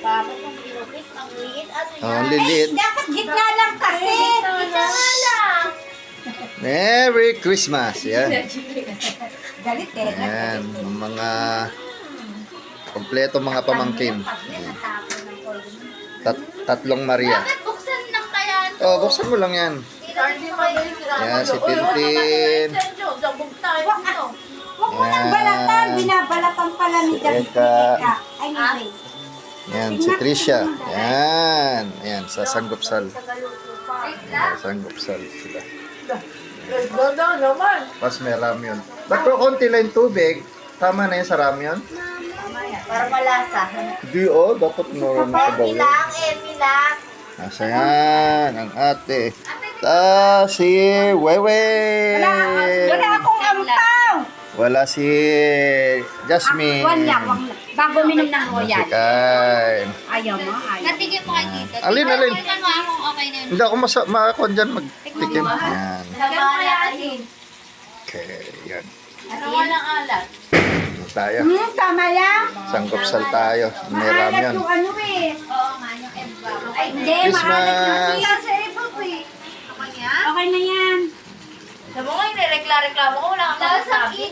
Bakit yung pinupit? Ang liit. Ano Oh, yan? lilit. Dapat gitna lang kasi. Gitna nga lang. Merry Christmas. Yan. Galit eh. Yan. Mga kompleto mga pamangkin. Natapon ng polvo. Tatlong Maria. Bakit buksan lang kaya ito? Oh, buksan mo lang yan. Hindi mabilis Yan, si Tintin. Huwag mo nang balatan. Binabalatan pala ni David. Eka. Anyway. Yan, si Tricia. Yan. Yan, sa Sanggupsal. Sanggupsal sila. Pas may ramyon. Ba't ko konti lang yung tubig? Tama na yun sa ramyon? Para malasa. Hindi oh, dapat meron sa bawal. Emilang. Nasa yan, ang ate. Si Wewe. Wala akong ampaw. Wala si Jasmine. Wala. Bago minom ng royal. Si Kain. Ayaw mo, ayaw. Natigim mo kay dito. Alin, alin? Tingnan mo akong okay na yun. Hindi ako makakon dyan magtikim. Yan. Lagyan mo kaya asin. Okay, yan. Asin. Walang alat. Ano tayo? Tama lang. Sanggupsal tayo. May ramyon. Yung ano eh. Oo nga, yung emba. Ay, hindi. Christmas. Maalat yung siya. Sa ebo ko eh. Ako niya? Okay na yan. Sabi ko, nireklamo ko, wala kang masasabi.